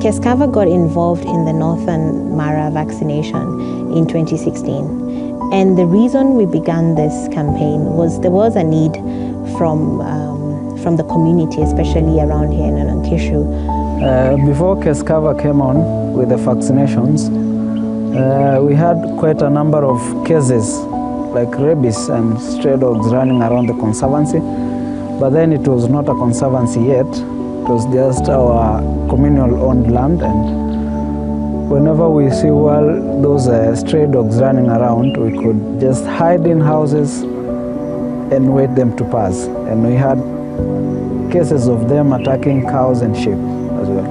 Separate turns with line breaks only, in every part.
KESCAVA got involved in the Northern Mara vaccination in 2016. And the reason we began this campaign was there was a need from the community, especially around here in Anankishu.
Before KESCAVA came on with the vaccinations, we had quite a number of cases like rabies and stray dogs running around the conservancy. But then it was not a conservancy yet. It was just our communal-owned land, and whenever we see those stray dogs running around, we could just hide in houses and wait them to pass. And we had cases of them attacking cows and sheep as well.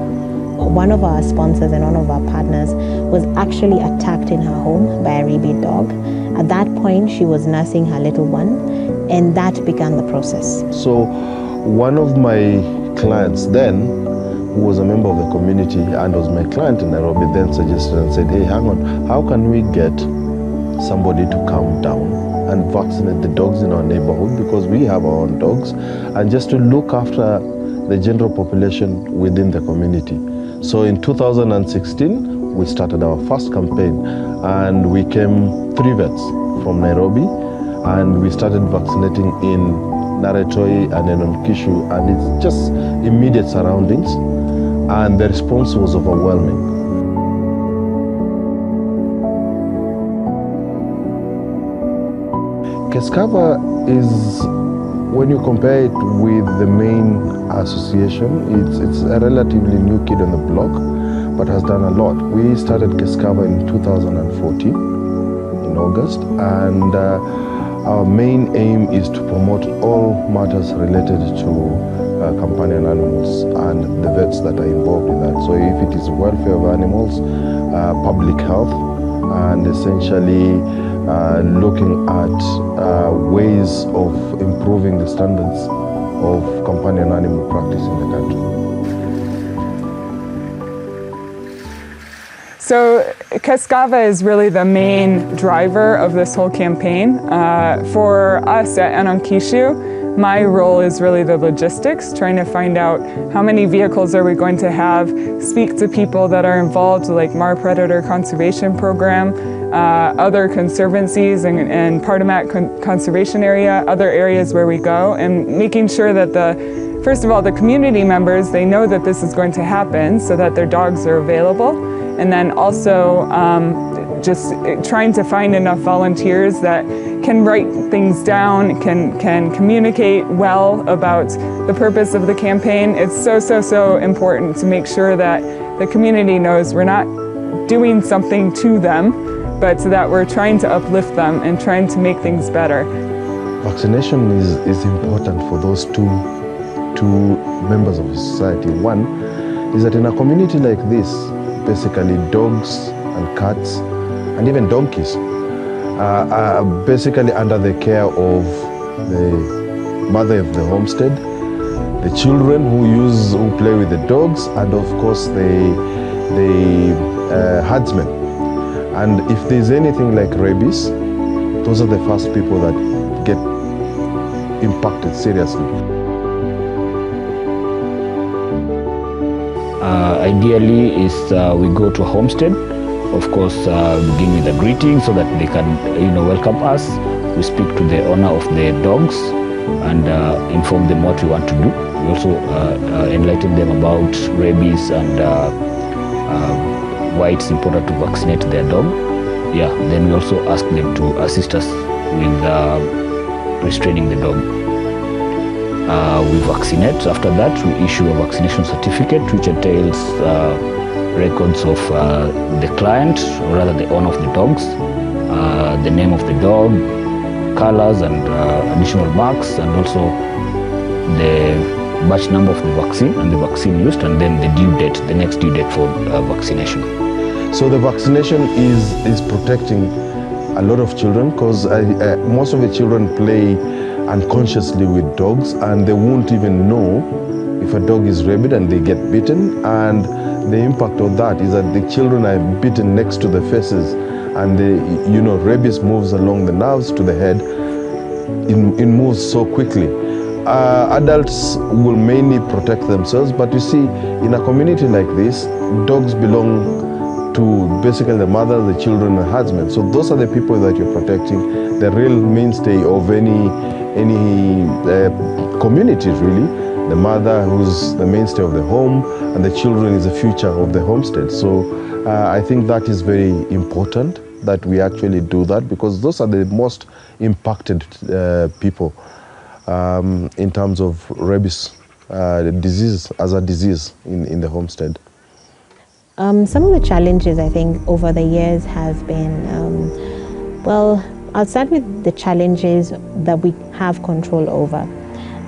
One of our sponsors and one of our partners was actually attacked in her home by a rabid dog. At that point, she was nursing her little one, and that began the process.
So one of my clients then, who was a member of the community and was my client in Nairobi, then suggested and said, hey, hang on, how can we get somebody to come down and vaccinate the dogs in our neighborhood, because we have our own dogs, and just to look after the general population within the community. So in 2016, we started our first campaign, and we came 3 vets from Nairobi, and we started vaccinating in Naretoi and in Anankishu, and it's just immediate surroundings, and the response was overwhelming. KESCAVA is, when you compare it with the main association, it's a relatively new kid on the block, but has done a lot. We started KESCAVA in 2014, in August, and our main aim is to promote all matters related to companion animals and the vets that are involved in that. So if it is welfare of animals, public health, and essentially looking at ways of improving the standards of companion animal practice in the country.
So KESCAVA is really the main driver of this whole campaign. For us at Anankishu, my role is really the logistics, trying to find out how many vehicles are we going to have, speak to people that are involved, like Mar Predator Conservation Program, other conservancies and Pardamat Conservation Area, other areas where we go, and making sure that first of all, the community members, they know that this is going to happen so that their dogs are available. And then also just trying to find enough volunteers that can write things down, can communicate well about the purpose of the campaign. It's so important to make sure that the community knows we're not doing something to them, but that we're trying to uplift them and trying to make things better.
Vaccination is important for those two members of society. One is that in a community like this, basically dogs and cats and even donkeys are basically under the care of the mother of the homestead, the children who play with the dogs, and of course the herdsmen. And if there's anything like rabies, those are the first people that get impacted seriously.
Ideally is we go to a homestead, of course begin with a greeting so that they can welcome us. We speak to the owner of the dogs and inform them what we want to do. We also enlighten them about rabies and why it's important to vaccinate their dog. Yeah, then we also ask them to assist us with restraining the dog. We vaccinate. After that, we issue a vaccination certificate which entails records of the client, or rather the owner of the dogs, the name of the dog, colors and additional marks, and also the batch number of the vaccine and the vaccine used, and then the due date, the next due date for vaccination.
So the vaccination is protecting a lot of children, because most of the children play unconsciously with dogs, and they won't even know if a dog is rabid and they get bitten. And the impact of that is that the children are bitten next to the faces, and rabies moves along the nerves to the head. It moves so quickly. adults will mainly protect themselves, but you see, in a community like this, dogs belong to basically the mother, the children, and the husband. So those are the people that you're protecting, the real mainstay of any community, really. The mother, who's the mainstay of the home, and the children is the future of the homestead. So I think that is very important that we actually do that, because those are the most impacted people in terms of rabies disease as a disease in the homestead.
Some of the challenges, I think, over the years have been, well, I'll start with the challenges that we have control over.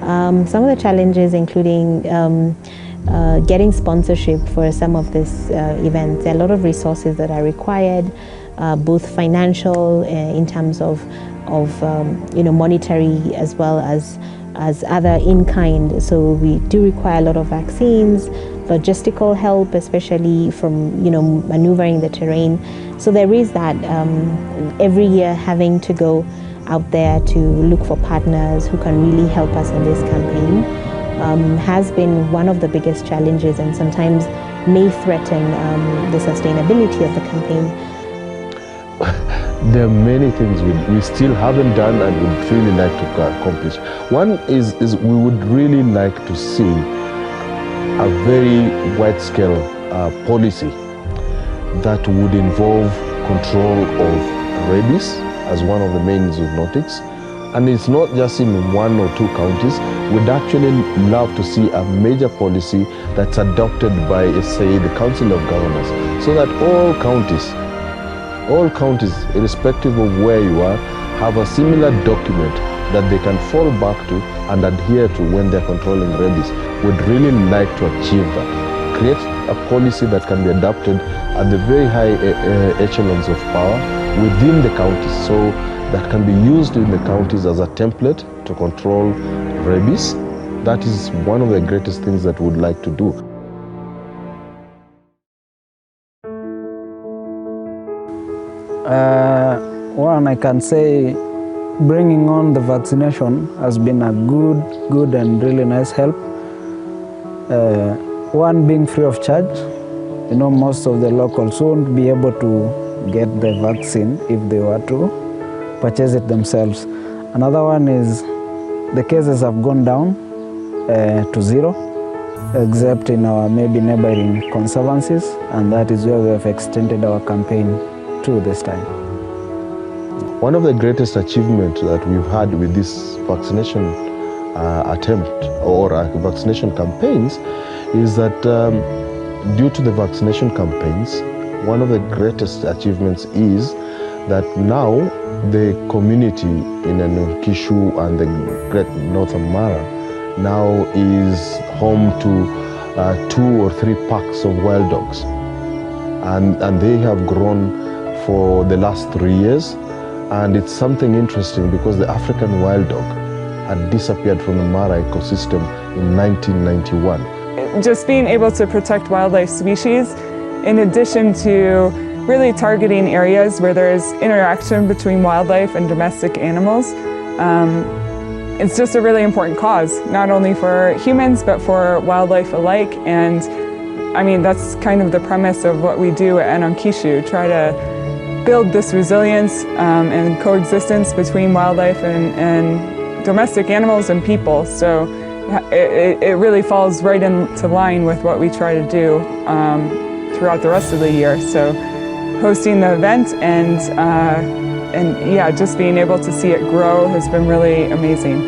Some of the challenges including getting sponsorship for some of these events. There are a lot of resources that are required, both financial in terms of monetary, as well as other in-kind. So we do require a lot of vaccines, logistical help, especially from maneuvering the terrain. So there is that every year having to go out there to look for partners who can really help us in this campaign has been one of the biggest challenges, and sometimes may threaten the sustainability of the campaign.
There are many things we still haven't done and would really like to accomplish. One is we would really like to see a very wide-scale policy that would involve control of rabies as one of the main zoonotics. And it's not just in 1 or 2 counties. We'd actually love to see a major policy that's adopted by, say, the Council of Governors, so that all counties, irrespective of where you are, have a similar document that they can fall back to and adhere to when they're controlling rabies. We'd really like to achieve that. Create a policy that can be adopted at the very high echelons of power within the counties, so that can be used in the counties as a template to control rabies. That is one of the greatest things that we would like to do.
One, I can say bringing on the vaccination has been a good and really nice help. One, being free of charge. Most of the locals won't be able to get the vaccine if they were to purchase it themselves. Another one is the cases have gone down to 0, except in our maybe neighboring conservancies, and that is where we have extended our campaign to this time.
One of the greatest achievements that we've had with this vaccination attempt or vaccination campaigns is that due to the vaccination campaigns, one of the greatest achievements is that now the community in Kishu and the Great Northern Mara now is home to 2 or 3 packs of wild dogs, and they have grown for the last 3 years. And it's something interesting because the African wild dog had disappeared from the Mara ecosystem in 1991.
Just being able to protect wildlife species, in addition to really targeting areas where there's interaction between wildlife and domestic animals, it's just a really important cause, not only for humans but for wildlife alike. And I mean, that's kind of the premise of what we do at Enonkishu, try to build this resilience and coexistence between wildlife and domestic animals and people. So it really falls right into line with what we try to do throughout the rest of the year. So hosting the event and yeah, just being able to see it grow has been really amazing.